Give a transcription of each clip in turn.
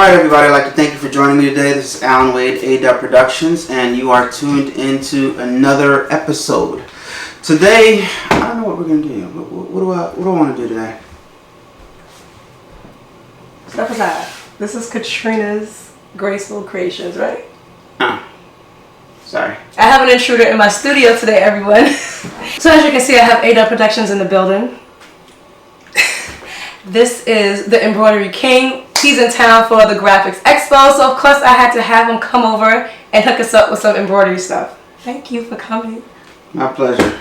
Alright everybody, I'd like to thank you for joining me today. This is Allan Wade, A-Dubb Productions, and you are tuned into another episode. Today, I don't know what we're going to do. What do I want to do today? Step aside. This is Katrina's Graceful Creations, right? Sorry. I have an intruder in my studio today, everyone. So as you can see, I have A-Dubb Productions in the building. This is the Embroidery King. He's in town for the Graphics Expo, so of course I had to have him come over and hook us up with some embroidery stuff. Thank you for coming. My pleasure.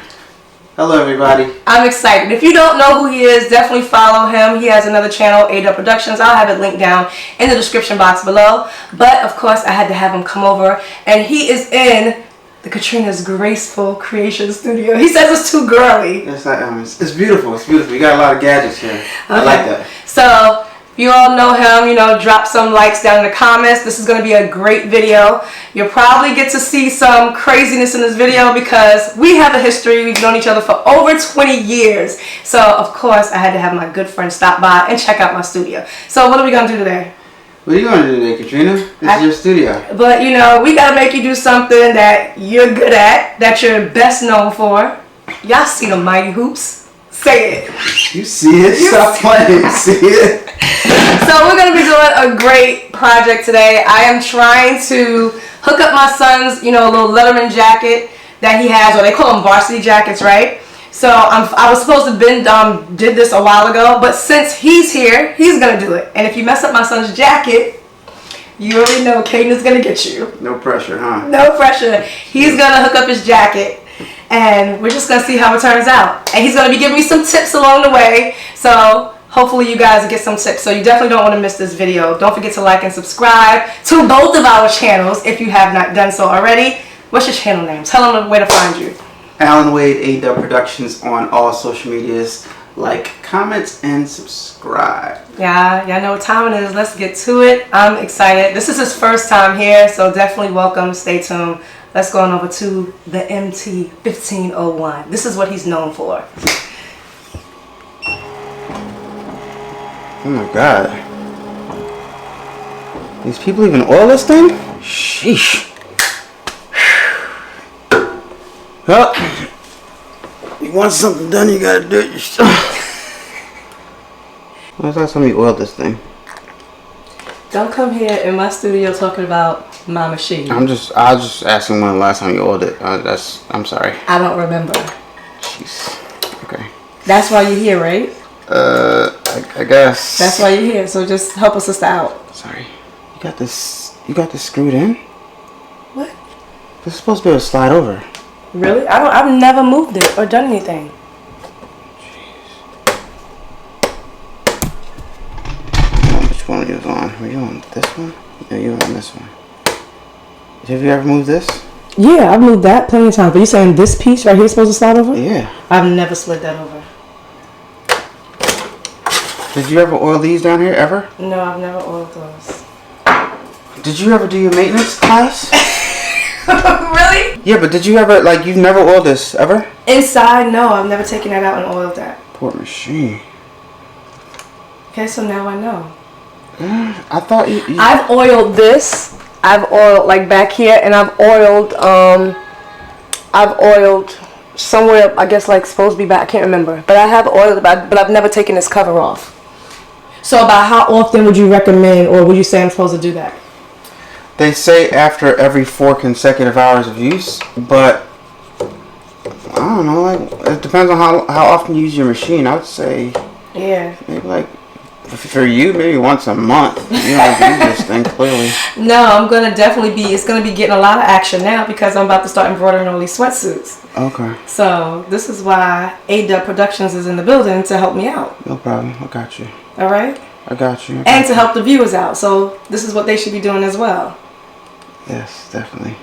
Hello everybody. I'm excited. If you don't know who he is, definitely follow him. He has another channel, A-Dubb Productions. I'll have it linked down in the description box below. But of course I had to have him come over, and he is in the Katrina's Graceful Creation Studio. He says it's too girly. Yes, it's beautiful. It's beautiful. You got a lot of gadgets here. Okay. I like that. So you all know him, drop some likes down in the comments. This is going to be a great video. You'll probably get to see some craziness in this video because we have a history. We've known each other for over 20 years. So, of course, I had to have my good friend stop by and check out my studio. So, what are we going to do today? What are you going to do today, Katrina? This is your studio. But, we got to make you do something that you're good at, that you're best known for. Y'all see the mighty hoops? Say it. You see it? Stop playing. You see it? So we're going to be doing a great project today. I am trying to hook up my son's, little Letterman jacket that he has, or they call them varsity jackets, right? So I was supposed to did this a while ago, but since he's here, he's going to do it. And if you mess up my son's jacket, you already know Caden is going to get you. No pressure, huh? No pressure. He's going to hook up his jacket, and we're just going to see how it turns out. And he's going to be giving me some tips along the way. So hopefully you guys get some tips. So you definitely don't want to miss this video. Don't forget to like and subscribe to both of our channels if you have not done so already. What's your channel name? Tell them where to find you. Allan Wade, A-Dubb Productions on all social medias. Like, comment, and subscribe. Yeah, y'all know what time it is. Let's get to it. I'm excited. This is his first time here, so definitely welcome. Stay tuned. Let's go on over to the MT1501. This is what he's known for. Oh my god. These people even oil this thing? Sheesh. Well, you want something done, you gotta do it yourself. When's the last time you oiled this thing? Don't come here in my studio talking about my machine. I was just asking when the last time you oiled it. I'm sorry. I don't remember. Jeez. Okay. That's why you're here, right? I guess. That's why you're here, so just help a sister out. Sorry. You got this screwed in? What? This is supposed to be able to slide over. Really? I've never moved it or done anything. Jeez. Which one are you on? Were you on this one? Yeah, you were on this one. Have you ever moved this? Yeah, I've moved that plenty of times. But you're saying this piece right here is supposed to slide over? Yeah. I've never slid that over. Did you ever oil these down here, ever? No, I've never oiled those. Did you ever do your maintenance class? Really? Yeah, but did you ever, you've never oiled this, ever? Inside, no, I've never taken that out and oiled that. Poor machine. Okay, so now I know. I thought you... I've oiled this. I've oiled, back here, and I've oiled somewhere, I guess, supposed to be back. I can't remember. But I have oiled it, but I've never taken this cover off. So about how often would you recommend, or would you say I'm supposed to do that? They say after every 4 consecutive hours of use, but I don't know, it depends on how often you use your machine. I would say, yeah, maybe for you, maybe once a month. You don't use this thing, clearly. No, I'm gonna it's gonna be getting a lot of action now because I'm about to start embroidering all these sweatsuits. Okay. So this is why A-Dubb Productions is in the building to help me out. No problem. I got you. All right. I got you. And to help the viewers out. So this is what they should be doing as well. Yes, definitely.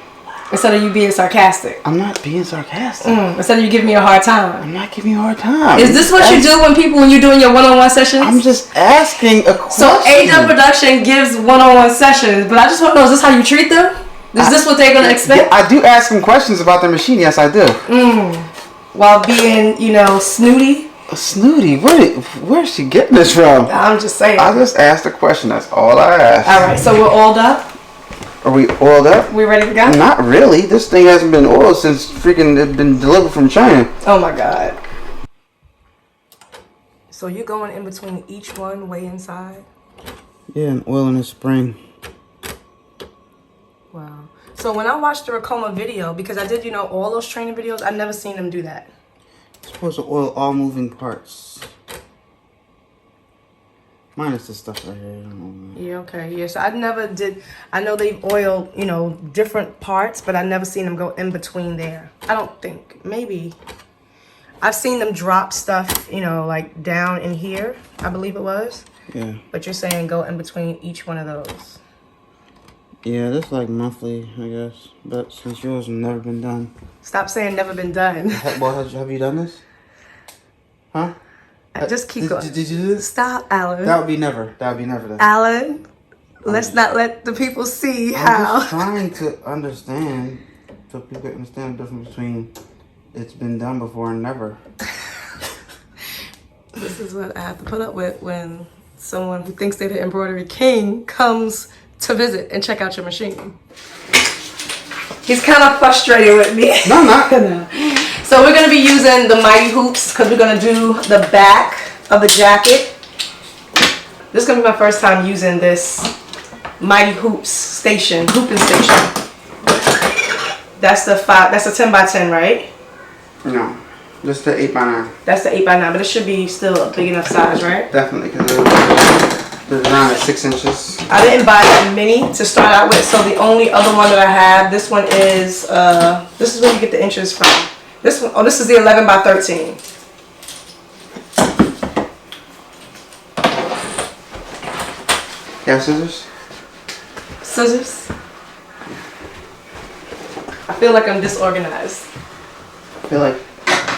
Instead of you being sarcastic. I'm not being sarcastic. Instead of you giving me a hard time. I'm not giving you a hard time. Is this what you do when you're doing your one-on-one sessions? I'm just asking a question. So A-Dubb Production gives one-on-one sessions, but I just want to know, is this how you treat them? Is this what they're going to expect? Yeah, I do ask them questions about their machine. Yes, I do. While being, snooty? Snooty, where's she getting this from? I'm just saying. I just asked a question. That's all I asked. All right, so we're oiled up. Are we oiled up? We ready to go? Not really. This thing hasn't been oiled since freaking it been delivered from China. Oh my God. So you're going in between each one way inside? Yeah, and oil in the spring. Wow. So when I watched the Ricoma video, because I did, all those training videos, I've never seen them do that. It's supposed to oil all moving parts. Minus the stuff right here. Yeah, okay. Yeah, so I know they've oiled, different parts, but I've never seen them go in between there. I don't think. Maybe. I've seen them drop stuff, like down in here, I believe it was. Yeah. But you're saying go in between each one of those. Yeah, that's like monthly, I guess. But since yours has never been done. Stop saying never been done. Well, have you done this? Huh? Just keep going. Did you do this? Stop, Allan. That would be never. That would be never done. Allan, let's not let the people see how. I'm just trying to understand, so people can understand the difference between it's been done before and never. This is what I have to put up with when someone who thinks they're the embroidery king comes to visit and check out your machine. He's kind of frustrated with me. No, I'm not. No. So we're going to be using the mighty hoops because we're going to do the back of the jacket. This is going to be my first time using this mighty hoops station, hooping station. That's the 10 by 10, right? No, just the 8 by 9. That's the 8 by 9, but it should be still a big enough size, right? Definitely, because the design is 6 inches. I didn't buy a mini to start out with, so the only other one that I have, this one is, this is where you get the inches from. This one, oh, this is the 11 by 13. You have scissors? Scissors. I feel like I'm disorganized. I feel like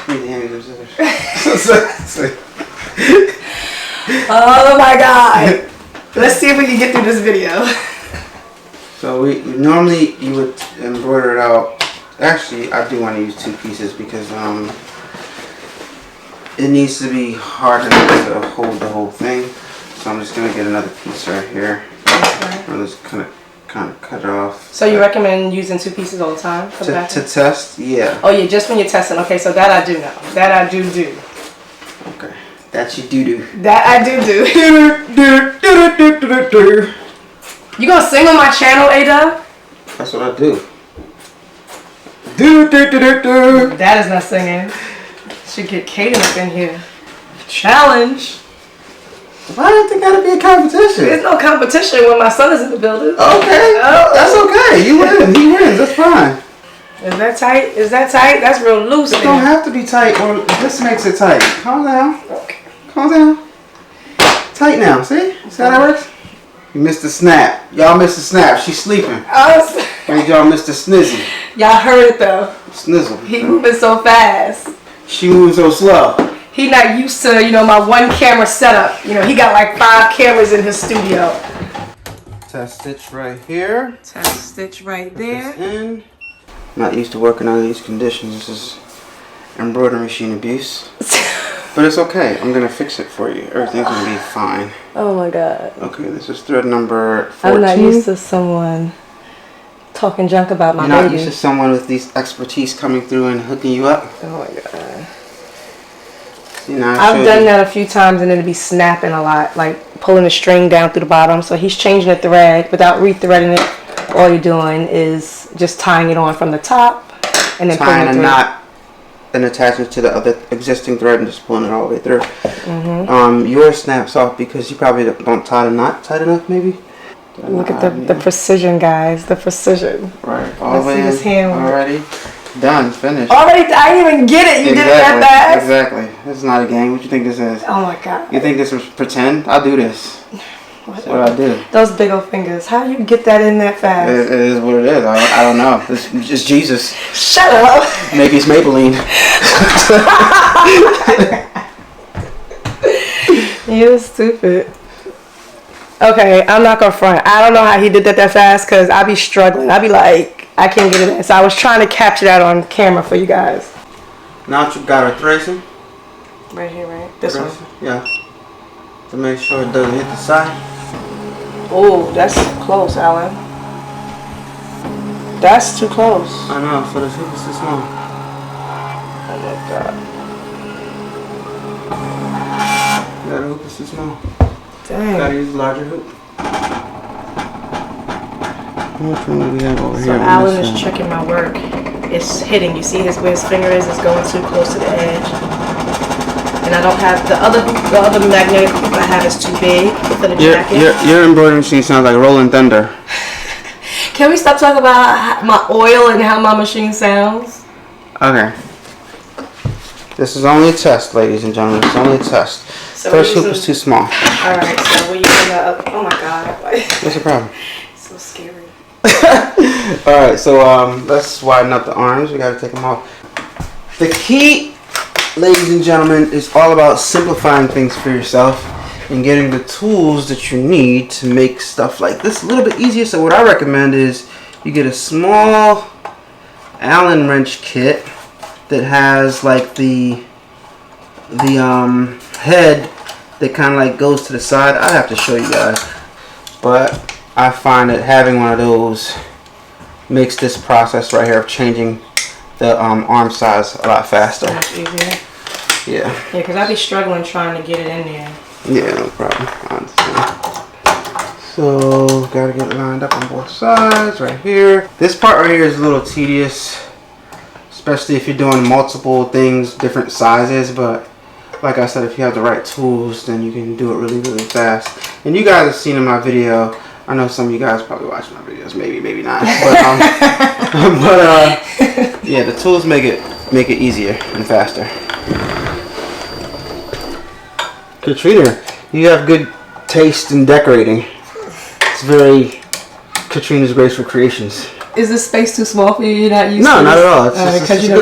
you need to hand me some scissors. Oh my God. Let's see if we can get through this video. So normally you would embroider it out. Actually, I do want to use 2 pieces because it needs to be hard enough to hold the whole thing. So I'm just gonna get another piece right here. Okay. I'm just kind of cut it off. So you recommend using 2 pieces all the time for the back? To test? Yeah. Oh yeah, just when you're testing. Okay, so that I do know. That I do. Okay. That you do. That I do. You gonna sing on my channel, A-Dubb? That's what I do. That is not singing. Should get Kaden up in here. Challenge. Why did there gotta be a competition? There's no competition when my son is in the building. Okay. Oh, that's okay. You win. He wins. That's fine. Is that tight? Is that tight? That's real loose. It don't have to be tight, or this makes it tight. Calm down. Okay. Calm down. Tight now. See how that works? You missed the snap. Y'all missed the snap. She's sleeping. Made y'all miss the snizzy. Y'all heard it though. Snizzle. He moving so fast. She moving so slow. He not used to, my 1 camera setup. He got like 5 cameras in his studio. Test stitch right here. Test stitch right there. I'm not used to working under these conditions. This is embroidery machine abuse. But it's okay. I'm going to fix it for you. Everything's going to be fine. Oh my God. Okay, this is thread number 14. I'm not used to someone talking junk about my You're not baby. used to someone with these expertise coming through and hooking you up? Oh my God. I've done that a few times and it'd be snapping a lot, like pulling the string down through the bottom. So he's changing the thread without rethreading it. All you're doing is just tying it on from the top and then tying pulling it a through. knot and attaching it to the other existing thread and just pulling it all the way through. Mm-hmm. Yours snaps off because you probably don't tie the knot tight enough, maybe. Look at the precision, guys. The precision. Right. All the way Let's see this hand. already. Done. Finished. Already, I didn't even get it. You did it that fast. Exactly. This is not a game. What you think this is? Oh my God. You think this was pretend? I'll do this. That's what I do. Those big old fingers. How do you get that in that fast? It is what it is. I don't know. It's just Jesus. Shut up. Maybe it's Maybelline. You're stupid. Okay, I'm not gonna front. I don't know how he did that fast because I be struggling. I be like, I can't get it in. So I was trying to capture that on camera for you guys. Now that you got her tracing, Right here, right? This one. Yeah. To make sure it doesn't hit the side. Oh, that's close, Allan. That's too close. I know, so this hoop is too small. Oh my god. Yeah, the hoop is too small. Dang. Gotta use a larger hoop. Which one do we have over So here? Allan is checking my work. It's hitting. You see where his finger is? It's going too close to the edge. And I don't have the other magnetic hoop I have is too big for the jacket. Your embroidery machine sounds like Rolling Thunder. Can we stop talking about my oil and how my machine sounds? Okay. This is only a test, ladies and gentlemen. It's only a test. So first hoop is too small. Alright, so we're using the... Oh my god. What's the problem? So scary. Alright, so let's widen up the arms. We gotta take them off. The key, ladies and gentlemen, is all about simplifying things for yourself and getting the tools that you need to make stuff like this a little bit easier. So what I recommend is you get a small Allen wrench kit that has like the head that kind of like goes to the side. I have to show you guys, but I find that having one of those makes this process right here of changing the arm size a lot faster. So much easier. Yeah. Yeah, because I'd be struggling trying to get it in there. Yeah, no problem. I understand. So, gotta get it lined up on both sides right here. This part right here is a little tedious, especially if you're doing multiple things, different sizes, but like I said, if you have the right tools, then you can do it really, really fast. And you guys have seen in my video, I know some of you guys probably watch my videos, maybe not, but yeah, the tools make it easier and faster. Katrina, you have good taste in decorating. It's very Katrina's Graceful Creations. Is this space too small for you? You're not used to No, this? not at all. Because you know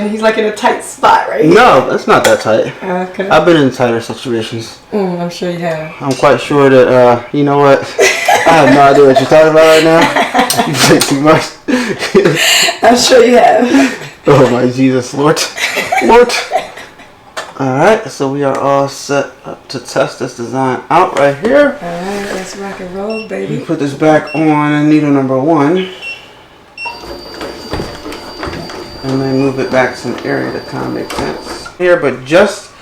he's like in a tight spot, right? No, that's not that tight. Okay. I've been in tighter situations. I'm sure you have. I'm quite sure that you know what? I have no idea what you're talking about right now. You say too much. I'm sure you have. Oh my Jesus, Lord. Alright, so we are all set up to test this design out right here. Alright, let's rock and roll, baby. Put this back on needle number 1. And then move it back to an area that kind of makes sense. Here, but just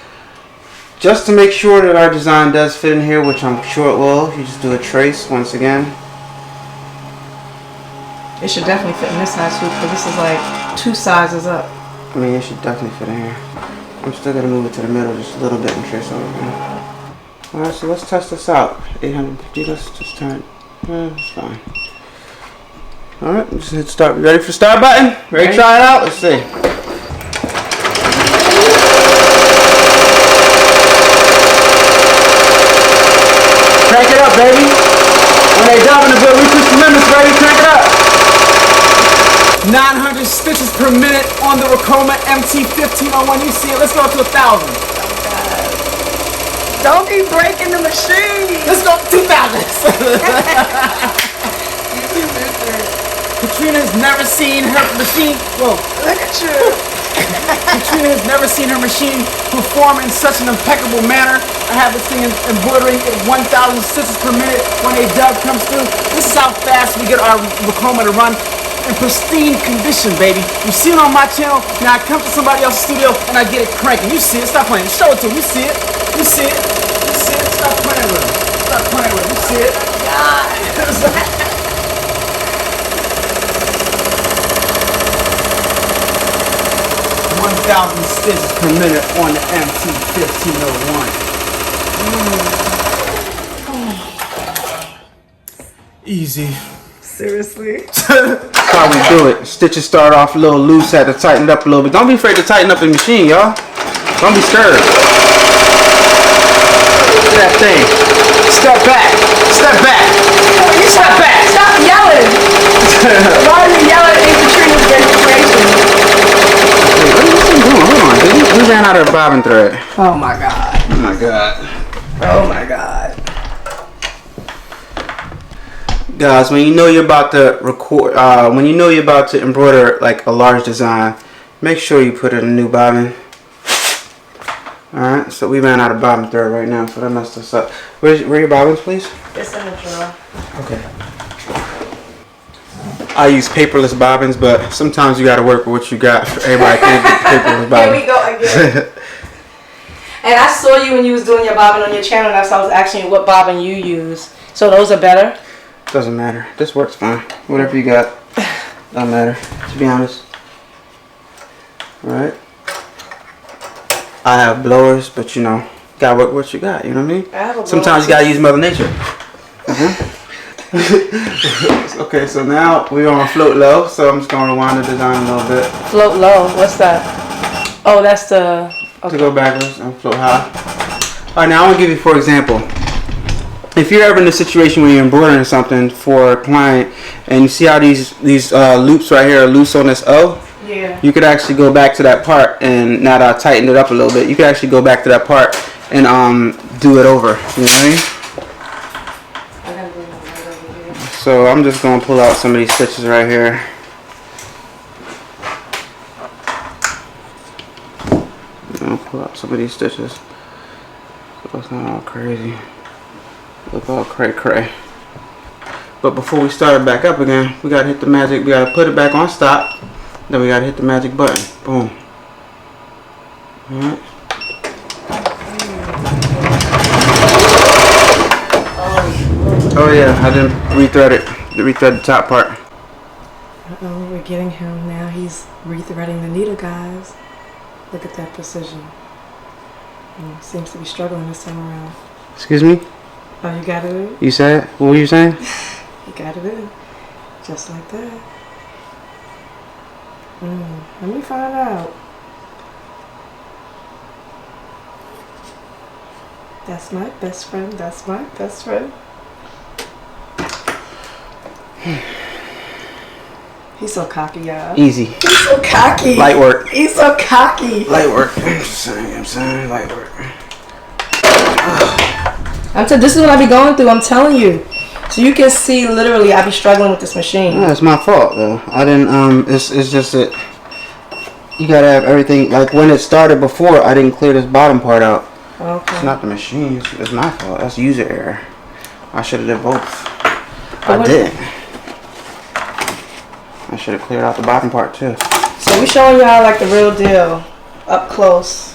to make sure that our design does fit in here, which I'm sure it will, you just do a trace once again. It should definitely fit in this size too, because this is like 2 sizes up. I mean, it should definitely fit in here. I'm still going to move it to the middle just a little bit and trace over here. Alright, so let's test this out. 850, let's just turn it. It's fine. Alright, just hit start. You ready for start button? Ready to try it out? Let's see. Crank it up, baby. When they drop in the book, we push the limits, baby. Crank it up. 900 stitches per minute on the Ricoma MT1501. You see it. Let's go to 1,000. Don't be breaking the machine! Let's go 2,000. Katrina's never seen her machine. Whoa. Look at you! Katrina has never seen her machine perform in such an impeccable manner. I have this thing embroidering at 1,000 stitches per minute when A-Dubb comes through. This is how fast we get our Ricoma to run in pristine condition, baby. You see it on my channel. Now I come to somebody else's studio and I get it cranking. You see it. Stop playing. Show it to them. You see it. You see it. You see it. Stop playing with it. Stop playing with it. You see it. God! 1,000 stitches per minute on the MT1501. Easy. Seriously? That's how we do it. Stitches start off a little loose, had to tighten it up a little bit. Don't be afraid to tighten up the machine, y'all. Don't be scared. Look at that thing. Step back. Step back. You stop back! Stop yelling! Why are you yelling in Katrina's demonstration? Hold on, we ran out of bobbin thread. Oh my god. Oh my god. Oh my god. Guys, when you know you're about to record, when you know you're about to embroider like a large design, make sure you put in a new bobbin. Alright, so we ran out of bobbin thread right now, so that messed us up. Where are your bobbins, please? It's in the drawer. Okay. I use paperless bobbins, but sometimes you gotta work with what you got. Everybody can't get paperless bobbins. Here we go again. And I saw you when you was doing your bobbin on your channel, and I was asking you what bobbin you use. So those are better? Doesn't matter. This works fine. Whatever you got. Doesn't matter, to be honest. Alright. I have blowers, but you know, gotta work with what you got, you know what I mean? I have a Sometimes you gotta use Mother Nature. Okay, so now we're on float low, so I'm just gonna rewind the design a little bit. Float low, what's that? Oh, that's the... To go backwards and float high. Alright, now I'm gonna give you, for example, if you're ever in a situation where you're embroidering something for a client and you see how these loops right here are loose on this O, yeah, you could actually go back to that part, and now that I tightened it up a little bit, you could actually go back to that part and do it over. You know what I mean? So I'm just gonna pull out some of these stitches right here. I'll pull out some of these stitches. So it's not all crazy. Look all cray cray. But before we start it back up again, we gotta hit the magic. We gotta put it back on stop. Then we gotta hit the magic button. Boom. Alright. Oh yeah, I didn't rethread it. Rethread the top part. Uh-oh, we're getting him now. He's rethreading the needle, guys. Look at that precision. Seems to be struggling this time around. Excuse me? Oh, you got it in? You said? What were you saying? You got it in. Just like that. Let me find out. That's my best friend. That's my best friend. He's so cocky, y'all. Easy. He's so cocky. Light work. He's so cocky. Light work. I'm saying light work. This is what I be going through. I'm telling you. So you can see, literally, I be struggling with this machine. No, it's my fault though. I didn't. It's just that you gotta have everything. Like when it started before, I didn't clear this bottom part out. Okay. It's not the machine. It's my fault. That's user error. I should have did both. I didn't. I should have cleared out the bottom part too. So we're showing y'all like the real deal up close,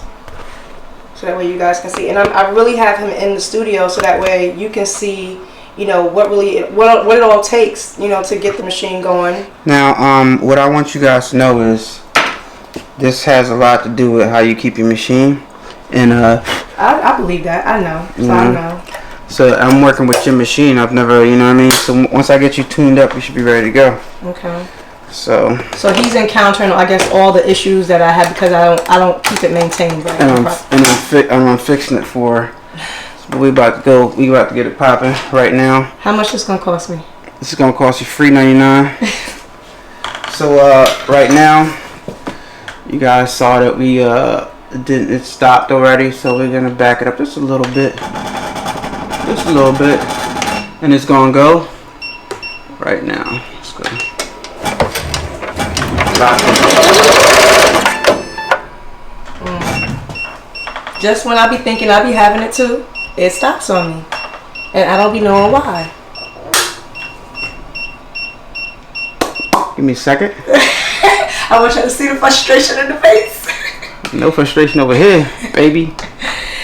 so that way you guys can see. And I really have him in the studio, so that way you can see, you know, what it all takes, you know, to get the machine going. Now, what I want you guys to know is this has a lot to do with how you keep your machine. And I believe that. I know. So I know. So I'm working with your machine. I've never, you know what I mean. So once I get you tuned up, you should be ready to go. Okay. So he's encountering, I guess, all the issues that I have because I don't keep it maintained. Right? And I'm fixing it for. So we about to go. We about to get it popping right now. How much is gonna cost me? This is gonna cost you $3.99. So right now, you guys saw that we it stopped already. So we're gonna back it up just a little bit, and it's gonna go right now. Let's go. Just when I be thinking I be having it too, it stops on me, and I don't be knowing why. Give me a second. I want you to see the frustration in the face. No frustration over here, baby.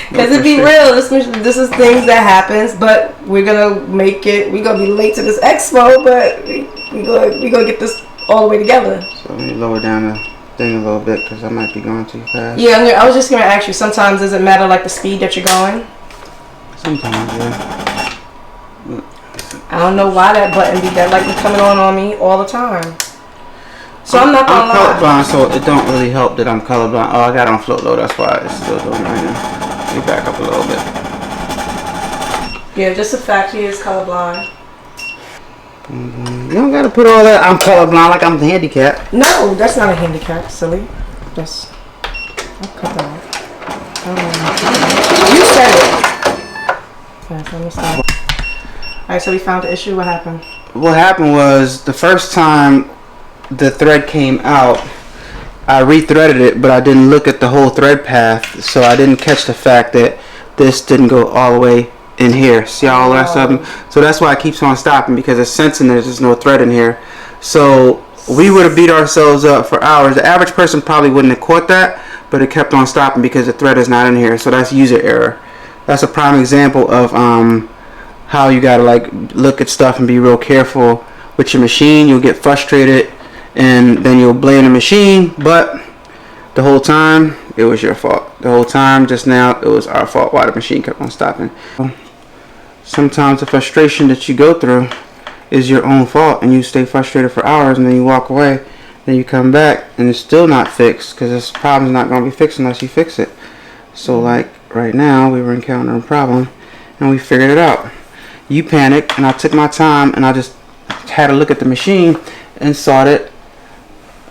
Because it be real. This is things that happens, but we're gonna make it. We're gonna be late to this expo, but we gonna get this all the way together. So let me lower down the thing a little bit because I might be going too fast. Yeah, I was just gonna ask you. Sometimes does it matter like the speed that you're going? Sometimes, yeah. I don't know why that button be coming on me all the time. So I'm not gonna lie. I'm colorblind, so it don't really help that I'm colorblind. Oh, I got it on float low. That's why it's still doing it right now. Let me back up a little bit. Yeah, just the fact he is colorblind. You don't gotta put all that. I'm colorblind like I'm handicapped. No, that's not a handicap, silly. I'll cut that off. You said it. Okay, let me stop. Alright, so we found the issue. What happened? What happened was the first time the thread came out, I rethreaded it, but I didn't look at the whole thread path, so I didn't catch the fact that this didn't go all the way in here. See all the rest of them? So that's why it keeps on stopping, because it's sensing that there's no thread in here. So we would have beat ourselves up for hours. The average person probably wouldn't have caught that, but it kept on stopping because the thread is not in here. So that's user error. That's a prime example of how you gotta like look at stuff and be real careful with your machine. You'll get frustrated and then you'll blame the machine, but the whole time it was your fault. The whole time just now it was our fault why the machine kept on stopping. Sometimes the frustration that you go through is your own fault, and you stay frustrated for hours, and then you walk away, then you come back and it's still not fixed, because this problem's not going to be fixed unless you fix it. So like right now we were encountering a problem and we figured it out. You panicked, and I took my time and I just had a look at the machine and saw that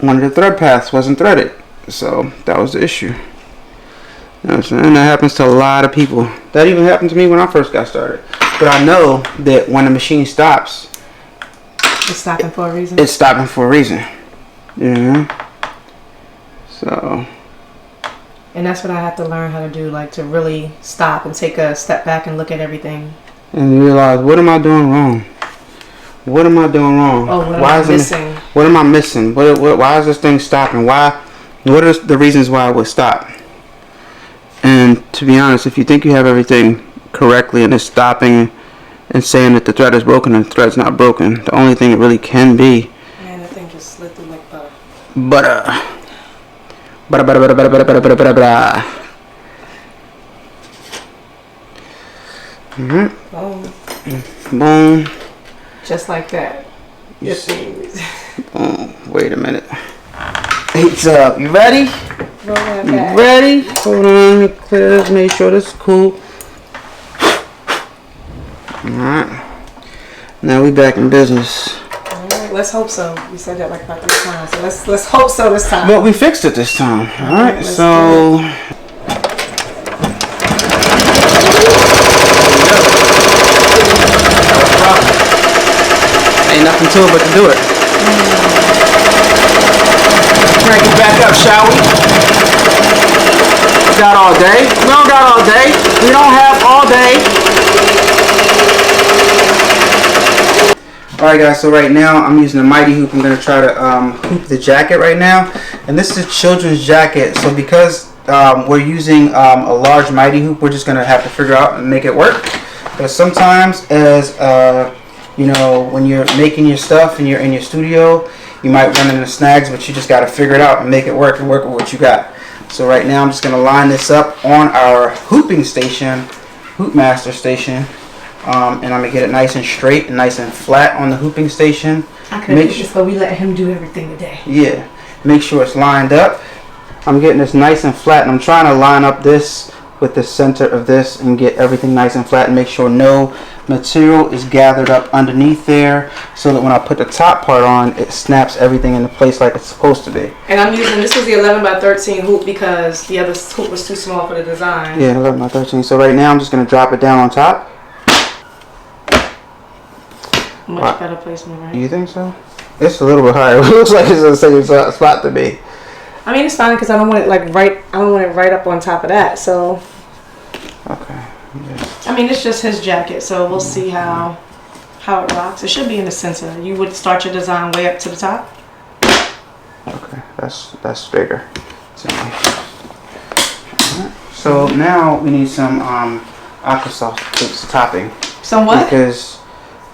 one of the thread paths wasn't threaded. So that was the issue. You know what I'm saying? That happens to a lot of people. That even happened to me when I first got started. But I know that when the machine stops, it's stopping for a reason. It's stopping for a reason. Yeah. So. And that's what I have to learn how to do, like to really stop and take a step back and look at everything. And realize, what am I doing wrong? What am I doing wrong? Oh, what am I missing? What am I missing? Why is this thing stopping? What are the reasons why it would stop? And to be honest, if you think you have everything correctly and it's stopping and saying that the thread is broken and the thread's not broken, the only thing it really can be. Man, the thing just slid through like butter. Butter. Boom. Boom. Just like that. You see. Boom. Wait a minute. A-Dubb, you ready? Roll that You back. ready? Hold on, let me clear this, make sure this is cool. Alright. Now we back in business. Alright, let's hope so. We said that like about 3 times. So let's hope so this time. But we fixed it this time. Alright, let's so ain't nothing to it but to do it. Crank it back up, shall we? We got all day. We don't got all day. We don't have all day. Alright guys, so right now I'm using a mighty hoop. I'm going to try to hoop the jacket right now. And this is a children's jacket. So because we're using a large mighty hoop, we're just going to have to figure out and make it work. But sometimes as you know, when you're making your stuff and you're in your studio, you might run into snags, but you just got to figure it out and make it work and work with what you got. So right now I'm just going to line this up on our hooping station, Hoop Master station, and I'm going to get it nice and straight and nice and flat on the hooping station. I could make this, but we let him do everything today. Yeah, make sure it's lined up. I'm getting this nice and flat, and I'm trying to line up this with the center of this and get everything nice and flat and make sure no material is gathered up underneath there, so that when I put the top part on, it snaps everything into place like it's supposed to be. And I'm using, this was the 11 by 13 hoop because the other hoop was too small for the design. Yeah, 11 by 13. So right now I'm just going to drop it down on top. Much better placement, right? Do you think so? It's a little bit higher. It looks like it's the same spot to me. I mean, it's fine because I don't want it like right. I don't want it right up on top of that. So. Okay. Yes. I mean, it's just his jacket, so we'll see how it rocks. It should be in the center. You would start your design way up to the top. Okay, that's bigger. So now we need some Aquasoft topping. Some what? Because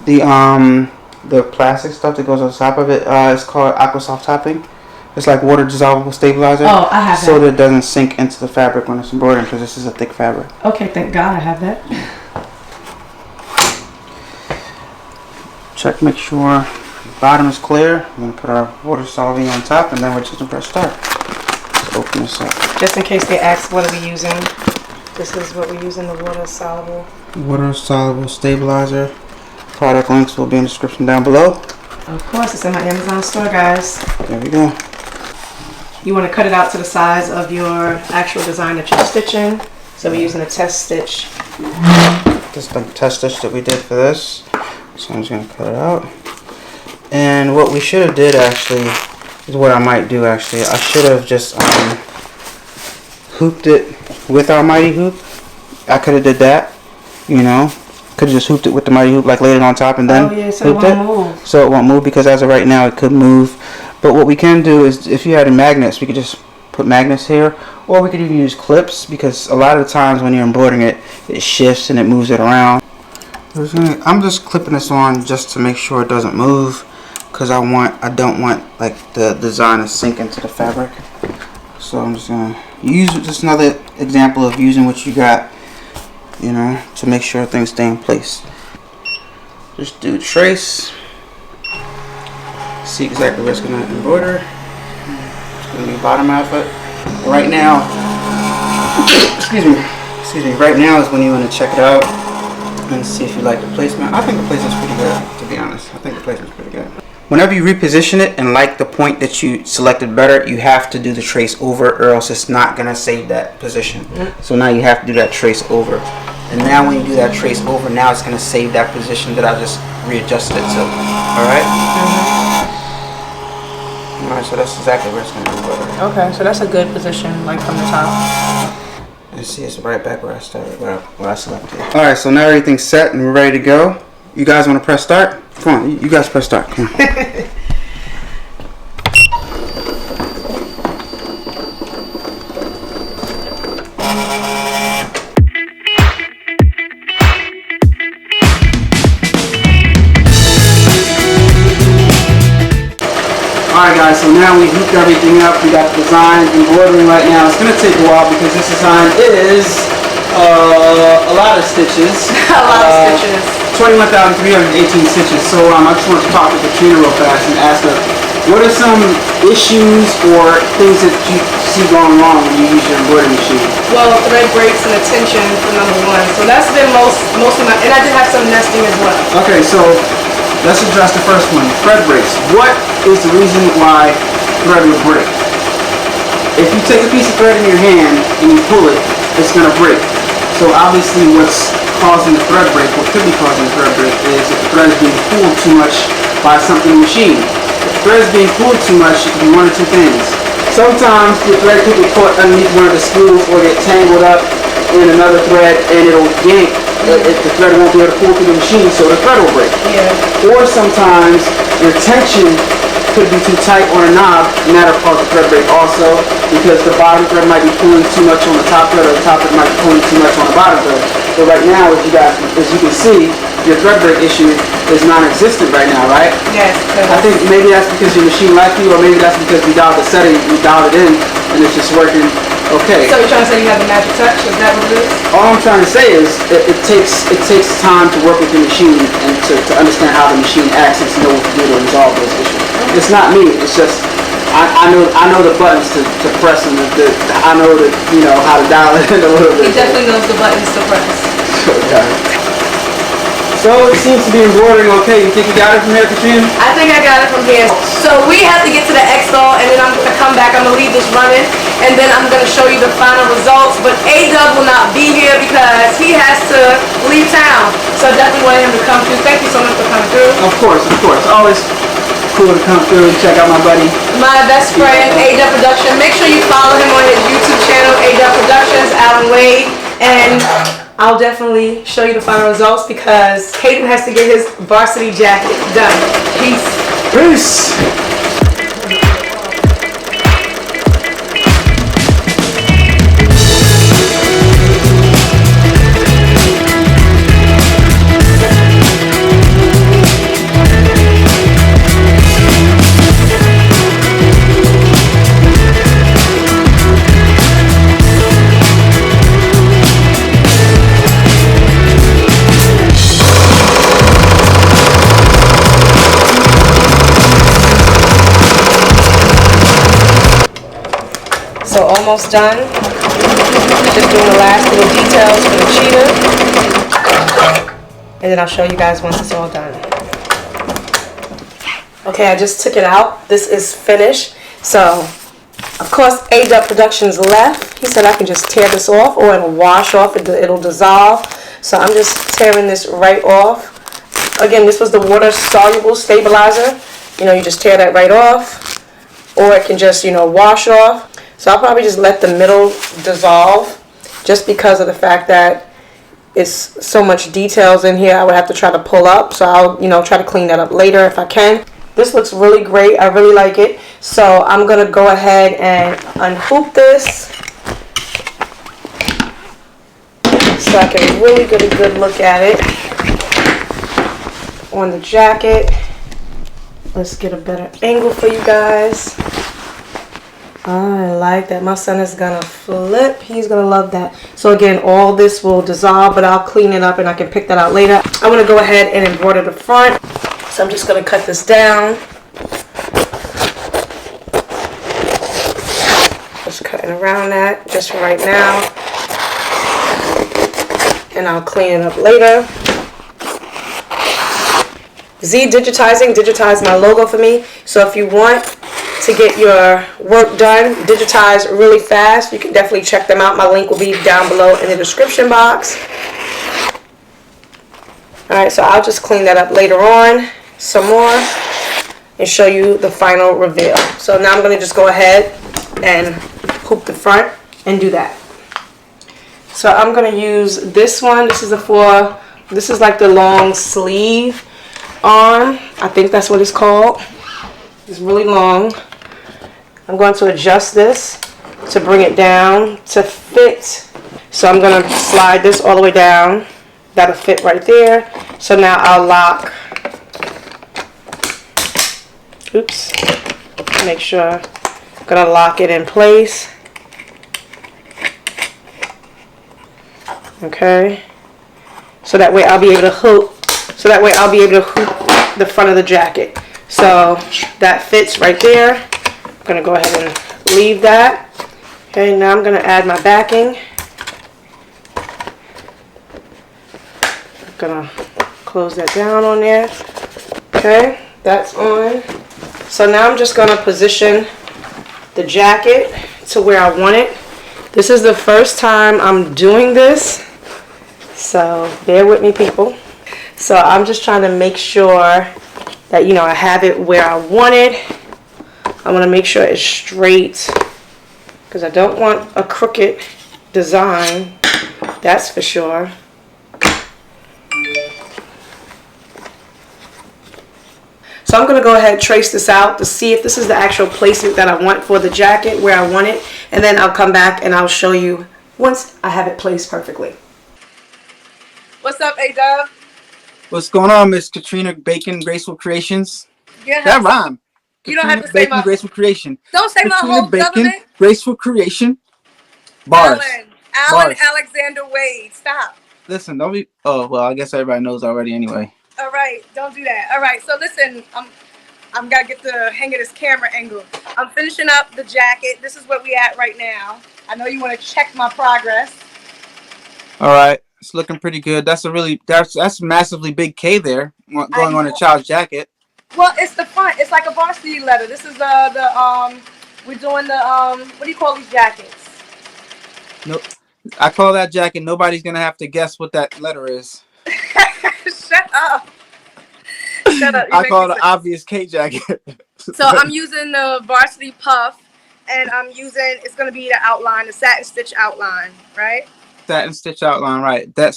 the plastic stuff that goes on top of it is called Aquasoft topping. It's like water dissolvable stabilizer. Oh, I have so that. that it doesn't sink into the fabric when it's embroidering, because this is a thick fabric. Okay, thank God I have that. Check, make sure the bottom is clear. I'm going to put our water solving on top, and then we're just going to press start. Let's open this up. Just in case they ask what are we using. This is what we're using, the water soluble. Water soluble stabilizer. Product links will be in the description down below. Of course, it's in my Amazon store, guys. There we go. You want to cut it out to the size of your actual design that you're stitching. So we're using a test stitch. This is the test stitch that we did for this. So I'm just going to cut it out. And what we should have did actually is what I might do actually. I should have just hooped it with our mighty hoop. I could have did that, you know. Could have just hooped it with the mighty hoop, like laid it on top and then so hooped it won't move. So it won't move, because as of right now it could move. But what we can do is, if you had magnets, we could just put magnets here, or we could even use clips, because a lot of the times when you're embroidering it, it shifts and it moves it around. I'm just clipping this on just to make sure it doesn't move, because I don't want like the design to sink into the fabric. So I'm just gonna use just another example of using what you got, you know, to make sure things stay in place. Just do trace, see exactly where it's gonna embroider. It's gonna be bottom half of it. Right now, excuse me, right now is when you want to check it out and see if you like the placement. I think the placement's pretty good, to be honest. I think the placement's pretty good. Whenever you reposition it and like the point that you selected better, you have to do the trace over, or else it's not gonna save that position. So now you have to do that trace over. And now when you do that trace over, now it's gonna save that position that I just readjusted it to. Alright? Alright, so that's exactly where it's gonna be. Okay, so that's a good position, like from the top. And see, it's right back where I started, where I selected. Alright, so now everything's set and we're ready to go. You guys wanna press start? Come on, you guys press start. Come on. Alright guys, so now we hooked everything up. We got the design embroidering right now. It's going to take a while because this design is a lot of stitches. A lot of stitches. 21,318 stitches. So I just want to talk to Katrina real fast and ask her, what are some issues or things that you see going wrong when you use your embroidery machine? Well, thread breaks and the tension for number one. So that's been mostly my, and I did have some nesting as well. Okay, so let's address the first one, thread breaks. What is the reason why thread would break? If you take a piece of thread in your hand and you pull it, it's going to break. So obviously what's causing the thread break, what could be causing the thread break, is if the thread is being pulled too much by something in the machine. If the thread is being pulled too much, it can be one of two things. Sometimes the thread could get caught underneath one of the spools or get tangled up in another thread and it'll yank. The thread won't be able to pull through the machine, so the thread will break. Yeah. Or sometimes your tension could be too tight on a knob, and that'll cause the thread break also, because the bottom thread might be pulling too much on the top thread, or the top thread might be pulling too much on the bottom thread. So right now, as you can see, your thread break issue is non-existent right now, right? Yes. I think maybe that's because your machine like you, or maybe that's because we dialed the setting, we dialed it in, and it's just working okay. So you're trying to say you have the magic touch? Is that what it is? All I'm trying to say is it takes time to work with the machine and to understand how the machine acts and to know what to do to resolve those issues. It's not me. It's just I know the buttons to press and I know how to dial it in a little bit. He definitely knows the buttons to press. So it seems to be embroidering okay. You think you got it from here, Katrina? I think I got it from here. So we have to get to the expo, and then I'm going to come back. I'm going to leave this running, and then I'm going to show you the final results. But A-Dubb will not be here because he has to leave town. So I definitely want him to come through. Thank you so much for coming through. Of course. Always cool to come through and check out my buddy. My best friend, A-Dubb Production. Make sure you follow him on his YouTube channel, A-Dubb Productions, Allan Wade, and I'll definitely show you the final results because Hayden has to get his varsity jacket done. Peace. So almost done. Just doing the last little details for the cheetah. And then I'll show you guys once it's all done. Okay, I just took it out. This is finished. So, of course, A-Dubb Productions left. He said I can just tear this off or it'll wash off, it'll dissolve. So I'm just tearing this right off. Again, this was the water soluble stabilizer. You just tear that right off. or it can just, you know, wash off. So I'll probably just let the middle dissolve, just because of the fact that it's so much details in here. I would have to try to pull up, so I'll, you know, try to clean that up later if I can. This looks really great. I really like it. So I'm gonna go ahead and unhoop this so I can really get a good look at it on the jacket. Let's get a better angle for you guys. I like that. My son is gonna flip. He's gonna love that. So again, all this will dissolve, but I'll clean it up and I can pick that out later. I'm gonna go ahead and embroider the front. So I'm just gonna cut this down. Just cutting around that just for right now. And I'll clean it up later. Z Digitiing digitized my logo for me. So if you want to get your work done, digitized really fast, you can definitely check them out. My link will be down below in the description box. Alright, so I'll just clean that up later on some more and show you the final reveal. So now I'm going to just go ahead and hoop the front and do that. So I'm going to use this one. This is like the long sleeve arm. I think that's what it's called. It's really long. I'm going to adjust this to bring it down to fit. So I'm going to slide this all the way down. That'll fit right there. So now I'll lock. Oops. Make sure I'm going to lock it in place. Okay. So that way I'll be able to hoop. So that way I'll be able to hoop the front of the jacket. So that fits right there. I'm going to go ahead and leave that. Okay, now I'm going to add my backing. I'm going to close that down on there. Okay, that's on. So now I'm just going to position the jacket to where I want it. This is the first time I'm doing this, so bear with me, people. So I'm just trying to make sure that, you know, I have it where I want it. I want to make sure it's straight because I don't want a crooked design, that's for sure. So I'm going to go ahead and trace this out to see if this is the actual placement that I want for the jacket, where I want it, and then I'll come back and I'll show you once I have it placed perfectly. What's up, A-Dubb? What's going on, Miss Katrina Bacon Graceful Creations? Yeah, that rhyme. You don't have to Bacon, say my Graceful Creation. Don't say Katrina my whole Bacon, government. Graceful Creation. Bars. Allan Alexander Wade. Stop. Listen, don't be. Oh well, I guess everybody knows already anyway. All right, don't do that. All right, so listen, I'm gotta get the hang of this camera angle. I'm finishing up the jacket. This is where we at right now. I know you want to check my progress. All right, it's looking pretty good. That's a massively big K there going on a child's jacket. Well, it's the front. It's like a varsity letter. This is we're doing the what do you call these jackets? Nope. I call that jacket. Nobody's gonna have to guess what that letter is. Shut up. Shut up. I call it an obvious K jacket. So I'm using the varsity puff, and I'm using, it's going to be the outline, the satin stitch outline, right? Satin stitch outline, right? That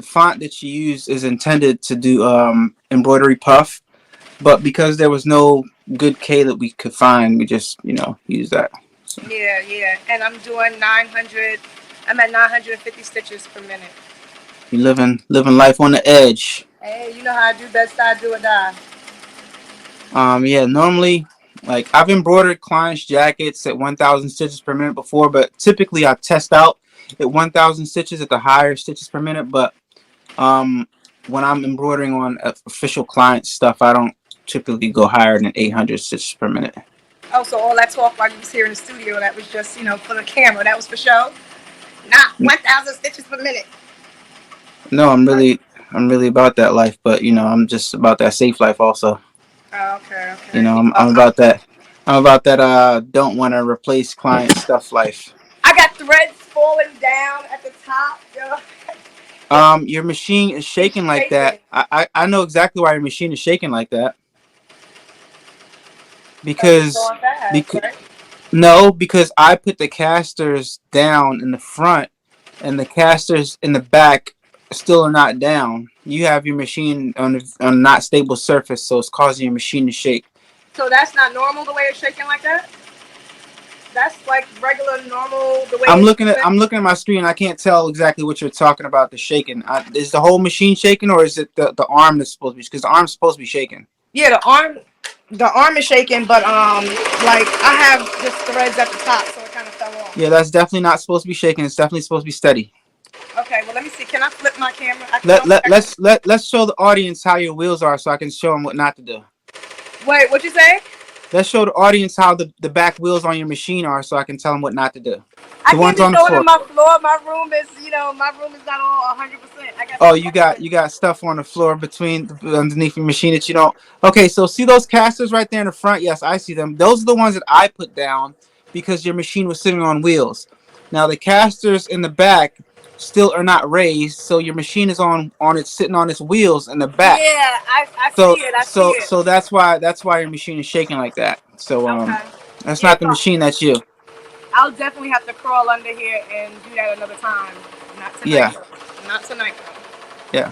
font that you use is intended to do embroidery puff, but because there was no good K that we could find, we just, you know, use that. So. Yeah, and I'm doing 900. I'm at 950 stitches per minute. You living life on the edge. Hey, you know how I do, best I do or die. Yeah, normally, like, I've embroidered clients' jackets at 1,000 stitches per minute before, but typically I test out at 1,000 stitches at the higher stitches per minute. But when I'm embroidering on official client stuff, I don't typically go higher than 800 stitches per minute. Oh, so all that talk while you was here in the studio, that was just, you know, for the camera. That was for show? Nah, 1,000 stitches per minute. No, I'm really about that life, but you know, I'm just about that safe life also. Oh, okay. You know, I'm about that. I'm about that. Don't want to replace client stuff life. I got threads falling down at the top, yo. Your machine is shaking like that. I know exactly why your machine is shaking like that. because Going fast, because right? no, because I put the casters down in the front, and the casters in the back still are not down. You have your machine on a not stable surface, so it's causing your machine to shake. So that's not normal the way it's shaking like that? That's like regular, normal, the way I'm it's looking at moving? I'm looking at my screen. I can't tell exactly what you're talking about. The shaking. Is the whole machine shaking, or is it the arm that's supposed to be? Because the arm's supposed to be shaking. Yeah, the arm is shaking, but like I have just threads at the top, so it kind of fell off. Yeah, that's definitely not supposed to be shaking. It's definitely supposed to be steady. Okay, well let me see. Can I flip my camera? I can Let only let check. let's show the audience how your wheels are, so I can show them what not to do. Wait, what you say? Let's show the audience how the back wheels on your machine are, so I can tell them what not to do. I The can't ones be on the showing floor. them my floor. My room is, my room is not all 100%. I got Oh, stuff you got everywhere. you got stuff on the floor underneath your machine that you don't. Okay, so see those casters right there in the front? Yes, I see them. Those are the ones that I put down because your machine was sitting on wheels. Now the casters in the back still are not raised, so your machine is on it sitting on its wheels in the back. Yeah, I see So it. I see so it. so that's why your machine is shaking like that. So Okay. that's Yeah, not the so machine, that's you. I'll definitely have to crawl under here and do that another time. Not tonight. Yeah, Not tonight. yeah.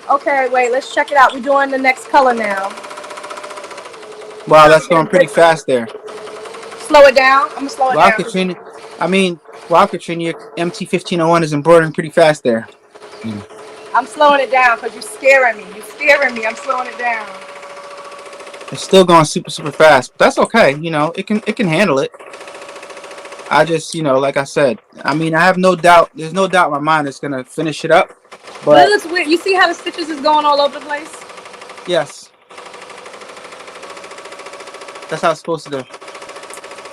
Okay, wait, let's check it out. We're doing the next color now. Wow, Trying that's to get going a good. pretty fast there. Slow it down. I'm gonna slow it Wow, down. Katrina. I mean, wow, Katrina, your MT1501 is embroidering pretty fast there. I'm slowing it down because you're scaring me. You're scaring me. I'm slowing it down. It's still going super, super fast. But that's okay. It can handle it. I just, like I said, I mean, I have no doubt. There's no doubt in my mind it's gonna finish it up. But it But looks weird. You see how the stitches is going all over the place? yes, that's how it's supposed to do.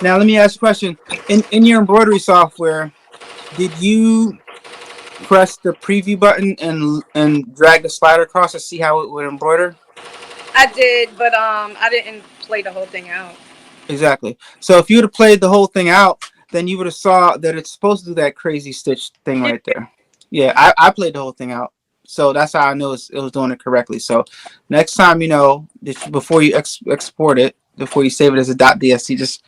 Now, let me ask you a question. In your embroidery software, did you press the preview button and drag the slider across to see how it would embroider? I did, but I didn't play the whole thing out. Exactly. So if you would have played the whole thing out, then you would have saw that it's supposed to do that crazy stitch thing Yeah. right there. Yeah, I played the whole thing out. So that's how I knew it was doing it correctly. So next time, before you export it, before you save it as a .dsc, just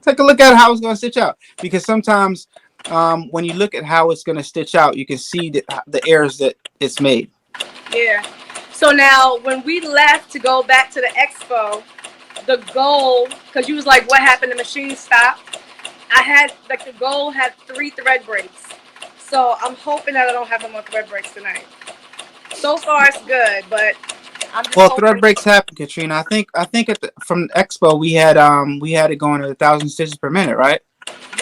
take a look at how it's going to stitch out. Because sometimes when you look at how it's going to stitch out, you can see the errors that it's made. Yeah. So now, when we left to go back to the expo, the goal, because you was like, what happened? The machine stopped. I had, like, the goal had 3 thread breaks. So I'm hoping that I don't have no more thread breaks tonight. So far, it's good, but I'm just Well, thread hoping. breaks happen, Katrina. I think from the expo we had it going at 1,000 stitches per minute, right?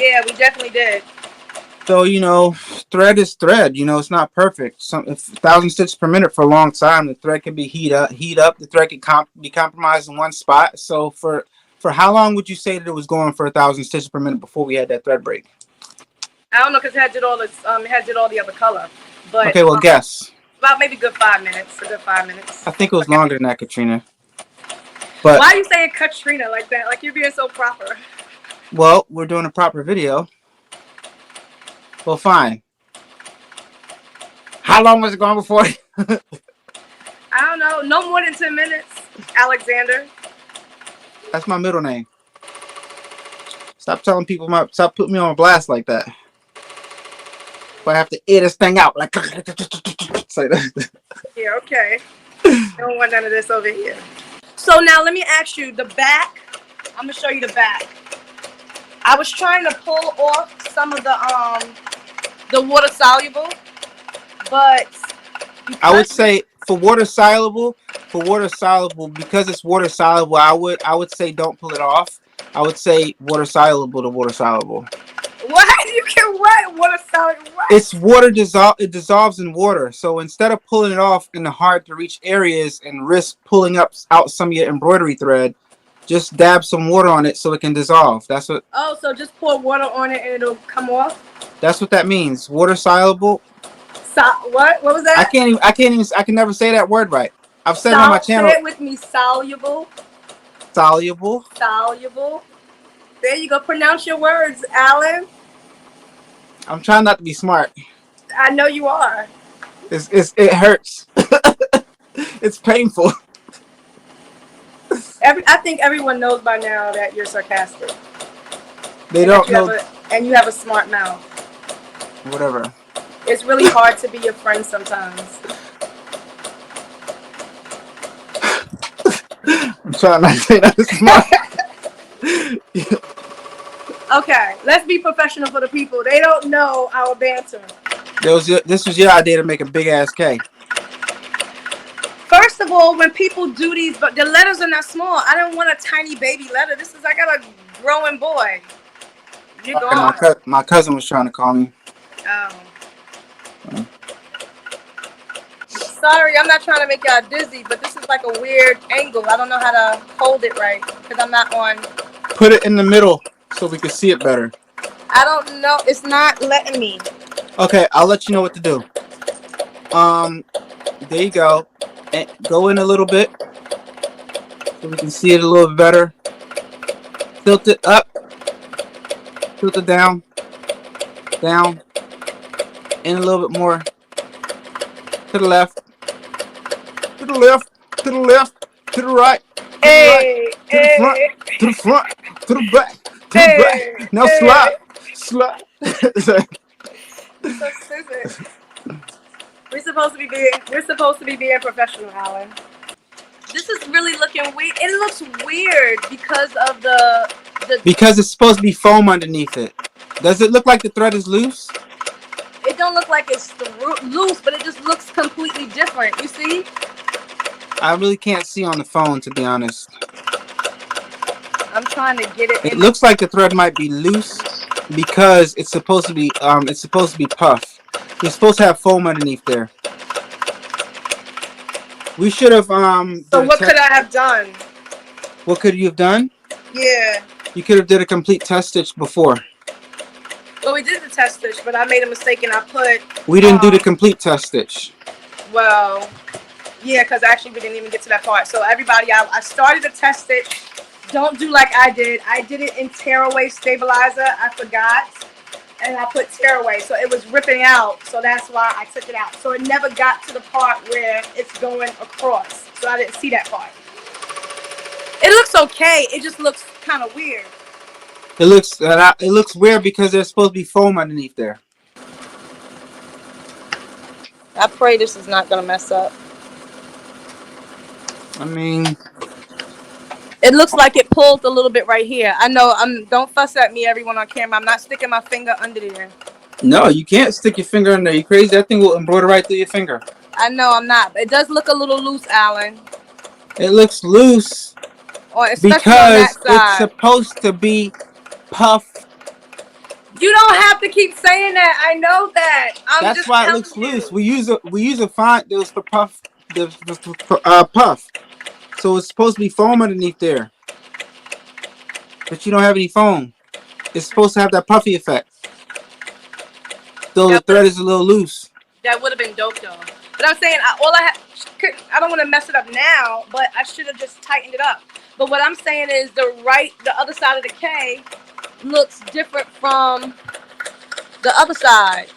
Yeah, we definitely did. So thread is thread. It's not perfect. If 1,000 stitches per minute for a long time, the thread can be heat up. The thread can be compromised in one spot. So for how long would you say that it was going for 1,000 stitches per minute before we had that thread break? I don't know, because it had did all this, it had did all the other color. But Okay, well, guess. about maybe good 5 minutes. A good 5 minutes. I think it was longer than that, Katrina. But Why are you saying Katrina like that? Like, you're being so proper. well, we're doing a proper video. Well, fine. How long was it going before? I don't know. No more than 10 minutes, Alexander. That's my middle name. Stop telling people stop putting me on blast like that. If I have to air this thing out like that. Yeah, okay. I don't want none of this over here. So now let me ask you, the back. I'm gonna show you the back. I was trying to pull off some of the water soluble, but I would say for water soluble, because it's water soluble, I would say don't pull it off. I would say water soluble to water soluble. what? You can what? Water soluble? What? It's it dissolves in water. So instead of pulling it off in the hard to reach areas and risk pulling out some of your embroidery thread, just dab some water on it so it can dissolve. That's what. Oh, so just pour water on it and it'll come off? That's what that means. Water soluble. What? What was that? I can never say that word right. I've said it on my channel. Say it with me. Soluble. Soluble. Soluble. There you go. Pronounce your words, Allan. I'm trying not to be smart. I know you are. It hurts. It's painful. I think everyone knows by now that you're sarcastic. They And don't know. And you have a smart mouth. Whatever. It's really hard to be your friend sometimes. I'm trying not to say that smart. Okay, let's be professional for the people. They don't know our banter. This was your idea to make a big ass K. First of all, when people do these, but the letters are not small. I don't want a tiny baby letter. I got a growing boy. You're gone. My cousin was trying to call me. Oh. Sorry, I'm not trying to make y'all dizzy, but this is like a weird angle. I don't know how to hold it right because I'm not on. Put it in the middle so we can see it better. I don't know. It's not letting me. Okay, I'll let you know what to do. There you go. And go in a little bit so we can see it a little bit better. Tilt it up. Tilt it down. Down. In a little bit more. To the left. To the left. To the left. To the right. Hey, to the front. To the front. To the back. To the back. Now slide. Slide. So stupid. We're supposed to be being professional, Allan. This is really looking weird. It looks weird because of the because it's supposed to be foam underneath it. Does it look like the thread is loose? It don't look like it's loose, but it just looks completely different. You see? I really can't see on the phone, to be honest. I'm trying to get it. It looks like the thread might be loose because it's supposed to be puff. You're supposed to have foam underneath there. We should have So what could I have done? What could you have done? Yeah. You could have did a complete test stitch before. Well, we did the test stitch, but I made a mistake and I put. We didn't do the complete test stitch. Well, yeah, because actually we didn't even get to that part. So everybody, I started the test stitch. Don't do like I did. I did it in tearaway stabilizer. I forgot. And I put tearaway. So it was ripping out. So that's why I took it out. So it never got to the part where it's going across. So I didn't see that part. It looks okay. It just looks kind of weird. It looks weird because there's supposed to be foam underneath there. I pray this is not going to mess up. I mean, it looks like it pulled a little bit right here. I know. Don't fuss at me, everyone on camera. I'm not sticking my finger under there. No, you can't stick your finger in there. You crazy? That thing will embroider right through your finger. I know. I'm not. It does look a little loose, Allan. It looks loose because it's supposed to be puff. You don't have to keep saying that. I know that. That's why it looks loose. We use a font that was for puff. Puff. So it's supposed to be foam underneath there. But you don't have any foam. It's supposed to have that puffy effect. So the thread is a little loose. That would have been dope though. But I'm saying I don't want to mess it up now, but I should have just tightened it up. But what I'm saying is the other side of the K looks different from the other side.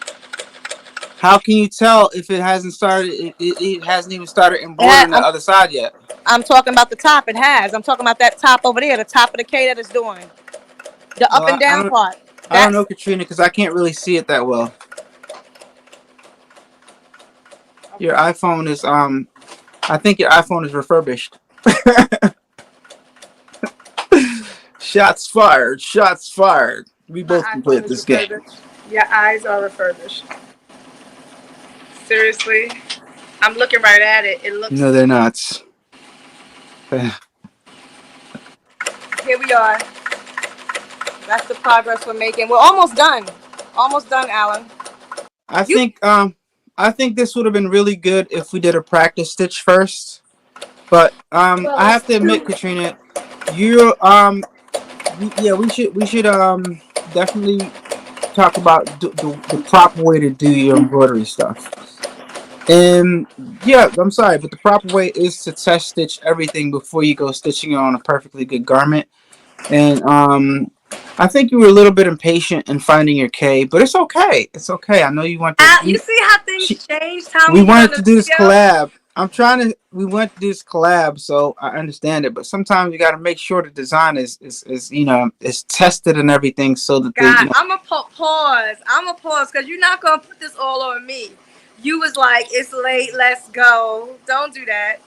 How can you tell if it hasn't started? It hasn't even started embroidering the other side yet. I'm talking about the top. It has. I'm talking about that top over there, the top of the K that it's doing. The up and down part. I don't know, Katrina, because I can't really see it that well. Okay. Your iPhone is I think your iPhone is refurbished. Shots fired. Shots fired. We both can play this game. Your eyes are refurbished. Seriously? I'm looking right at it. It looks... No, they're not. Here we are. That's the progress we're making. We're almost done. Almost done, Allan. I think this would have been really good if we did a practice stitch first. But I have to admit, Katrina, you we should definitely talk about the proper way to do your embroidery stuff. And yeah, I'm sorry, but the proper way is to test stitch everything before you go stitching it on a perfectly good garment. And I think you were a little bit impatient in finding your K, but it's okay. It's okay. I know you want to. You see how things changed? We wanted to do this collab, I'm trying to. We went to this collab, so I understand it. But sometimes you got to make sure the design is is tested and everything, so that they. God, I'm gonna pause. I'm gonna pause because you're not gonna put this all on me. You was like, it's late, let's go. Don't do that.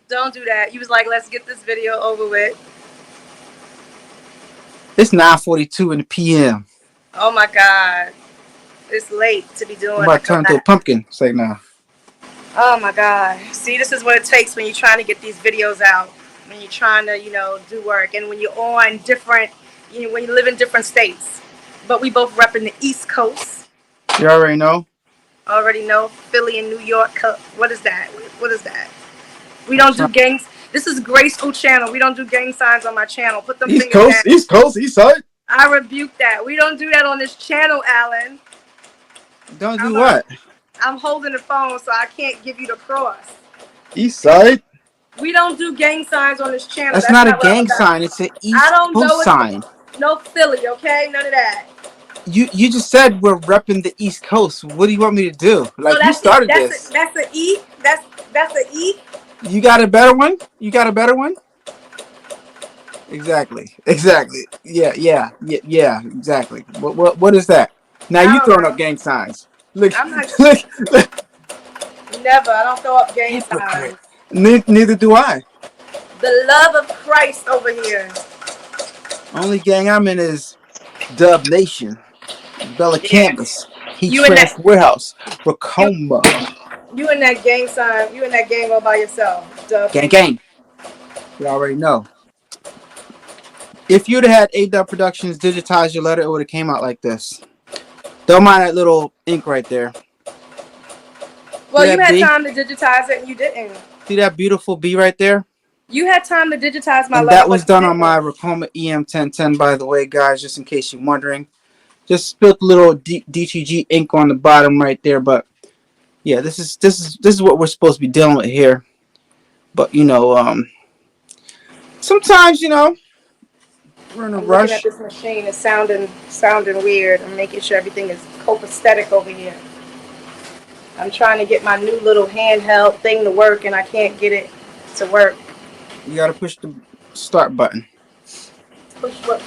Don't do that. You was like, let's get this video over with. It's 9:42 in the p.m. Oh my God. It's late to be I'm doing a about to turn into a collab. pumpkin. Say now. Oh my God. See, this is what it takes when you're trying to get these videos out. When you're trying to, do work. And when you're on different, when you live in different states. But we both rep in the East Coast. You already know. Already know. Philly and New York. What is that? What is that? We don't do gangs. This is Graceful channel. We don't do gang signs on my channel. Put them East fingers down. Coast, East Coast, East Side. I rebuke that. We don't do that on this channel, Allan. Don't do what? I'm holding the phone, so I can't give you the cross. East Side. We don't do gang signs on this channel. That's not a gang sign. It's an East Coast sign. No Philly, okay? None of that. You just said we're repping the East Coast. What do you want me to do? Like, So you started this. That's an E. That's an E. You got a better one? You got a better one? Exactly. Yeah. Exactly. What is that? Now you throwing up gang signs. Look, I'm not. look. Never. I don't throw up gang signs. Neither do I. The love of Christ over here. Only gang I'm in is Dub Nation, Bella Canvas, Heat Trans Warehouse, Ricoma. You in that gang sign? You in that gang all by yourself? Gang. You already know. If you'd have had A-Dubb Productions digitize your letter, it would have came out like this. Don't mind that little ink right there. Well, you had time to digitize it and you didn't. See that beautiful B right there? You had time to digitize my and letter. That was done on my Ricoma EM1010, by the way, guys, just in case you're wondering. Just spilled a little DTG ink on the bottom right there, but yeah, this is what we're supposed to be dealing with here. But sometimes we're in a rush. Looking at this machine is sounding weird. I'm making sure everything is copacetic over here. I'm trying to get my new little handheld thing to work, and I can't get it to work. You gotta push the start button. Push what?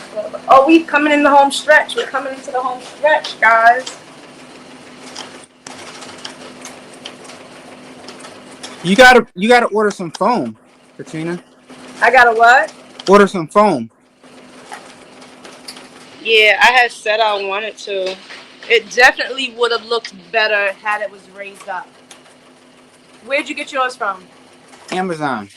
Oh, we coming in the home stretch. We're coming into the home stretch, guys. You gotta order some foam, Katrina. I gotta what? Order some foam. Yeah, I had said I wanted to. It definitely would have looked better had it was raised up. Where'd you get yours from? Amazon.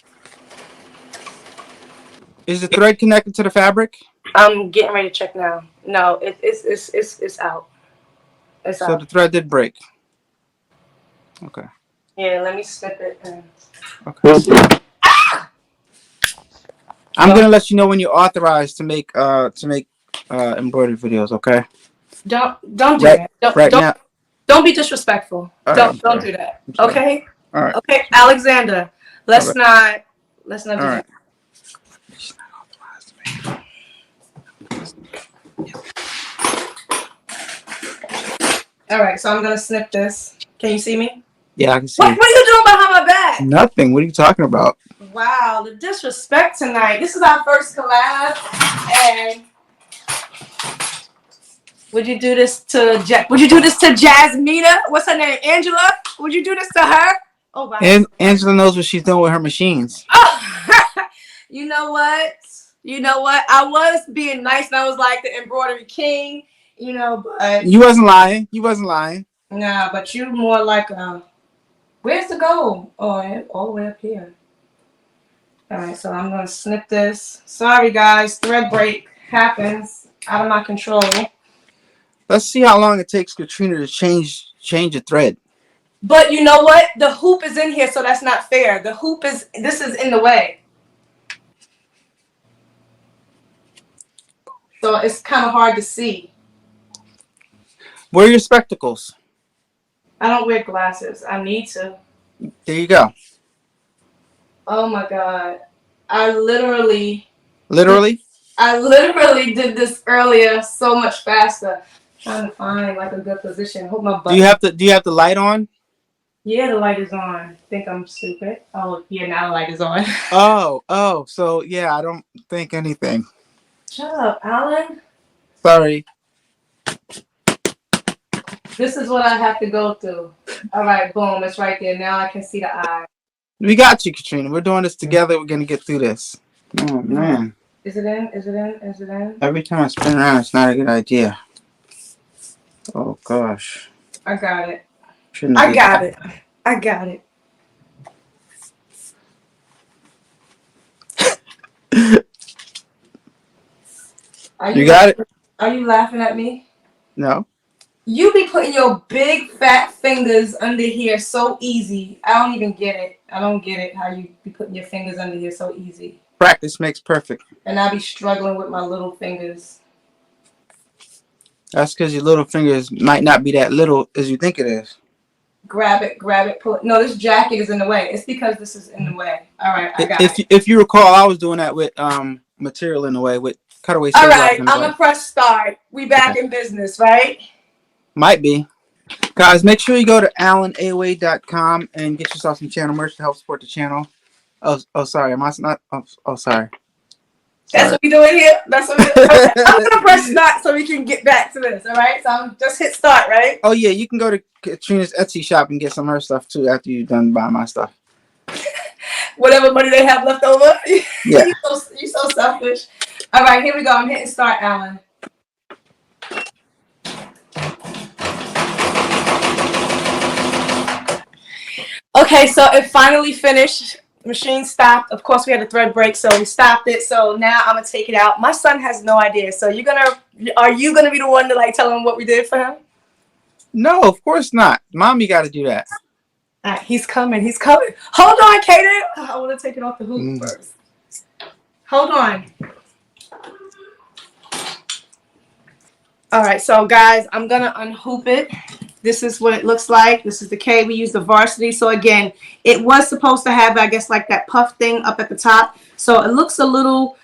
Is the thread connected to the fabric? I'm getting ready to check now. No, it's out. It's out. So the thread did break. Okay. Yeah, let me snip it. Okay. I'm gonna let you know when you're authorized to make embroidery videos. Okay. Don't do that. Now. Don't be disrespectful. Don't do that. Okay. All right. Okay, Alexander. Let's not do that. All right, so I'm gonna snip this. Can you see me? Yeah, I can see. What are you doing behind my back? Nothing. What are you talking about? Wow, the disrespect tonight. This is our first collab, and would you do this to Jasmina? What's her name? Angela? Would you do this to her? Oh, wow. And Angela knows what she's doing with her machines. Oh, you know what? I was being nice, and I was like the embroidery king, but you wasn't lying. Nah, but you more like where's the goal? Oh, all the way up here. All right, so I'm gonna snip this. Sorry, guys, thread break happens out of my control. Let's see how long it takes Katrina to change a thread. But you know what? The hoop is in here, so that's not fair. This is in the way. So it's kind of hard to see. Where are your spectacles? I don't wear glasses. I need to. There you go. Oh my God. I literally did this earlier so much faster. Trying to find like a good position. Hope my butt. Do you have the light on? Yeah, the light is on. Think I'm stupid? Oh, yeah, now the light is on. Oh, so yeah, I don't think anything. Shut up, Allan. Sorry. This is what I have to go through. All right, boom, it's right there. Now I can see the eye. We got you, Katrina. We're doing this together. We're gonna get through this. Oh man. Is it in? Is it in? Is it in? Every time I spin around, it's not a good idea. Oh gosh. I got it. Shouldn't I be got that. it. I got it. You got it? Are you laughing at me? No. You be putting your big fat fingers under here so easy. I don't even get it. I don't get it how you be putting your fingers under here so easy. Practice makes perfect. And I be struggling with my little fingers. That's because your little fingers might not be that little as you think it is. Grab it, pull it. No, this jacket is in the way. It's because this is in the way. All right, I got it. If you recall, I was doing that with material in the way with cutaway. All right, I'm gonna press start. We back in business, right? Might be. Guys, make sure you go to allanaaway.com and get yourself some channel merch to help support the channel. Oh, sorry. Am I not? Oh, sorry. That's what we doing here. That's what we doing. Okay. I'm gonna press start so we can get back to this. All right. So I'm just hit start, right? Oh yeah, you can go to Katrina's Etsy shop and get some of her stuff too after you're done buying my stuff. Whatever money they have left over. Yeah. You're so selfish. All right, here we go. I'm hitting start, Allan. Okay, so it finally finished. Machine stopped. Of course, we had a thread break, so we stopped it. So now I'm gonna take it out. My son has no idea. So are you gonna be the one to like tell him what we did for him? No, of course not. Mommy got to do that. All right, he's coming. He's coming. Hold on, Kaden. I want to take it off the hoop first. Hold on. All right, so guys, I'm gonna unhoop it. This is what it looks like. This is the K. We use the Varsity. So again, it was supposed to have, I guess, like that puff thing up at the top. So it looks a little,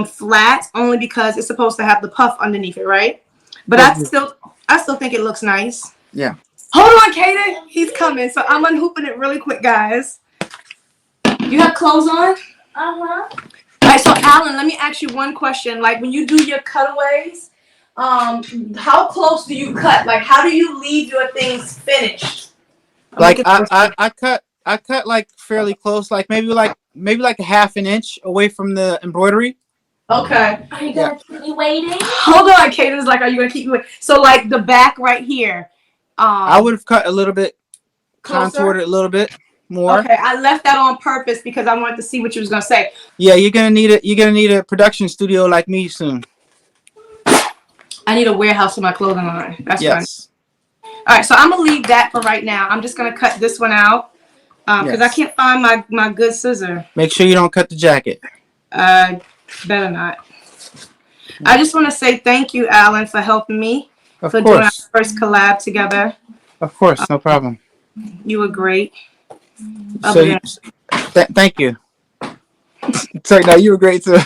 flat, only because it's supposed to have the puff underneath it, right? But I still think it looks nice. Yeah. Hold on, Kaden. He's coming. So I'm unhooping it really quick, guys. You have clothes on? Uh-huh. All right, so Allan, let me ask you one question. Like when you do your cutaways, how close do you cut? Like how do you leave your things finished? Like I cut like fairly close, like maybe like a half an inch away from the embroidery. Okay. Are you gonna keep me waiting? Hold on, Kaden's like, are you gonna keep me waiting? So like the back right here. I would have cut a little bit, closer? contoured it a little bit more. Okay, I left that on purpose because I wanted to see what you was gonna say. Yeah, you're gonna need it. You're gonna need a production studio like me soon. I need a warehouse for my clothing line. That's yes. Fine. All right, so I'm gonna leave that for right now. I'm just gonna cut this one out because I can't find my good scissor. Make sure you don't cut the jacket. Better not. I just want to say thank you, Allan, for helping me doing our first collab together. Of course, no problem. You were great. So thank you. Sorry, no, you were great too.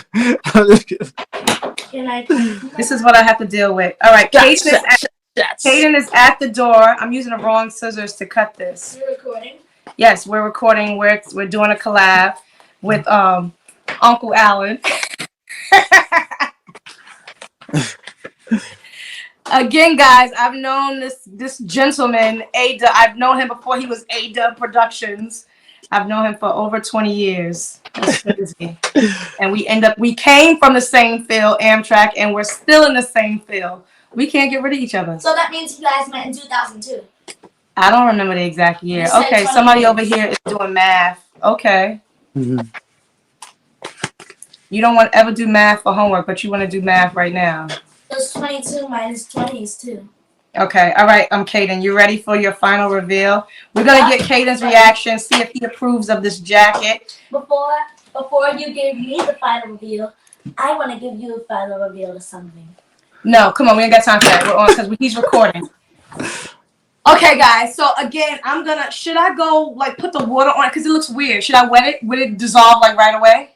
This is what I have to deal with. All right, Kaden is at the door. I'm using the wrong scissors to cut this. You're recording? Yes, we're recording. We're doing a collab with Uncle Allan. Again, guys, I've known this gentleman, A-Dubb. I've known him before he was A-Dubb Productions. I've known him for over 20 years. That's crazy. And we came from the same field, Amtrak, and we're still in the same field. We can't get rid of each other. So that means you guys met in 2002. I don't remember the exact year. Okay, somebody over here is doing math. Okay. Mm-hmm. You don't want to ever do math for homework, but you want to do math right now. It's 22 minus 20 is 2. Okay, all right, Kaden, you ready for your final reveal? We're going to get Kaden's reaction, see if he approves of this jacket. Before you give me the final reveal, I want to give you a final reveal to something. No, come on, we ain't got time for that. We're on because he's recording. Okay, guys, so again, should I go, like, put the water on it? Because it looks weird. Should I wet it? Would it dissolve, like, right away?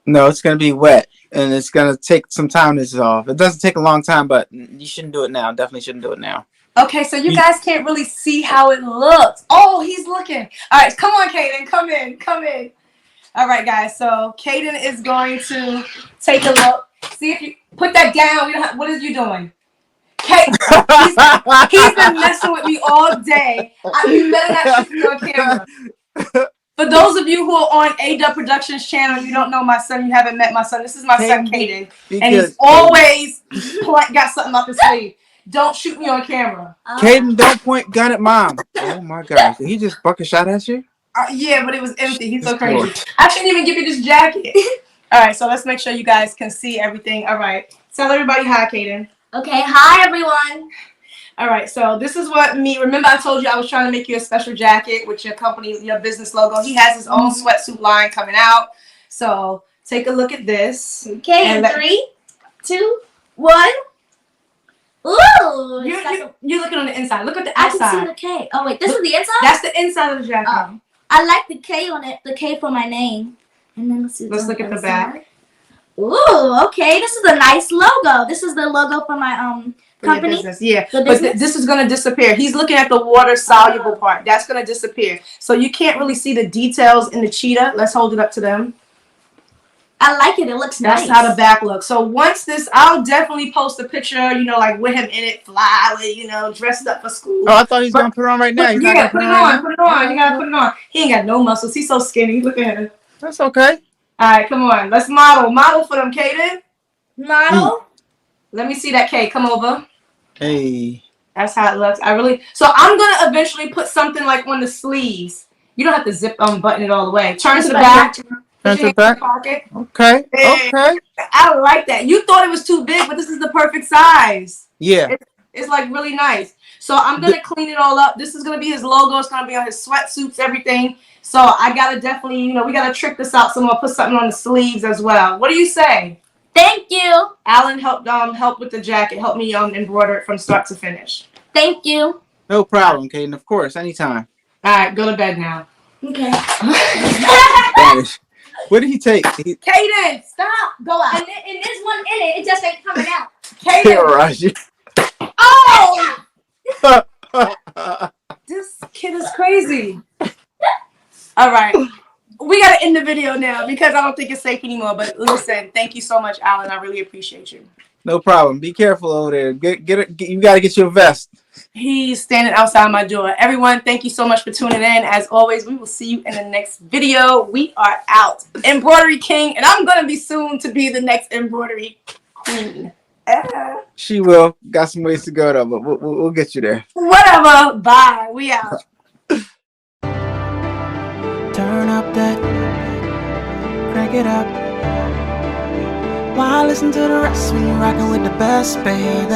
No, it's gonna be wet, and it's gonna take some time to dissolve. It doesn't take a long time, but you shouldn't do it now. Definitely shouldn't do it now. Okay, so you guys can't really see how it looks. Oh, he's looking. All right, come on, Kaden. Come in. Come in. All right, guys. So Kaden is going to take a look. See if you put that down. What is you doing? He's been messing with me all day. You better not shoot me on camera. For those of you who are on A-Dubb Productions channel, you don't know my son, you haven't met my son. This is my son, Kaden. And he's always got something up his sleeve. Don't shoot me on camera. Kaden, don't point gun at mom. Oh my gosh. Did he just buck a shot at you? Yeah, but it was empty. He's so crazy. I shouldn't even give you this jacket. All right, so let's make sure you guys can see everything. All right. Tell everybody hi, Kaden. Okay, hi everyone. All right, so this is what remember I told you I was trying to make you a special jacket with your company, your business logo. He has his own sweatsuit line coming out. So take a look at this. Okay, and 3, 2, 1. Ooh. You're looking on the inside. Look at the outside. I can see the K. Oh, wait, this is the inside? That's the inside of the jacket. Oh. I like the K on it, the K for my name. And then let's look at the back. Ooh, okay. This is a nice logo. This is the logo for my company. Yeah, but this is going to disappear. He's looking at the water soluble part. That's going to disappear. So you can't really see the details in the cheetah. Let's hold it up to them. I like it. It looks nice. That's how the back looks. So once this, I'll definitely post a picture, like with him in it, fly with, dressed up for school. Oh, I thought he's going to put it on right now. He's yeah, put it on. Put it on. You got to put it on. He ain't got no muscles. He's so skinny. Look at him. That's okay. All right, come on. Let's model. Model for them, Kaden. Model. Let me see that K. Come over. Hey. That's how it looks. So I'm going to eventually put something like on the sleeves. You don't have to zip button it all the way. Turn to the back. Turn to the back. Pocket. Okay. And okay. I like that. You thought it was too big, but this is the perfect size. Yeah. It's like really nice. So I'm going to clean it all up. This is going to be his logo. It's going to be on his sweatsuits, everything. So I got to definitely, we got to trick this out. So I'm going to put something on the sleeves as well. What do you say? Thank you. Allan helped with the jacket. Help me embroider it from start to finish. Thank you. No problem, Kaden. Of course, anytime. All right, go to bed now. Okay. What did he take? Kaden, stop. Go out. And there's one in it. It just ain't coming out. Kaden. Oh! This kid is crazy. All right. We got to end the video now because I don't think it's safe anymore. But listen, thank you so much, Allan. I really appreciate you. No problem. Be careful over there. You got to get your vest. He's standing outside my door. Everyone, thank you so much for tuning in. As always, we will see you in the next video. We are out. Embroidery King, and I'm going to be soon to be the next embroidery queen. She will. Got some ways to go, though, but we'll get you there. Whatever. Bye. We out. Turn up that, crank it up. Why listen to the rest when you're rocking with the best, baby?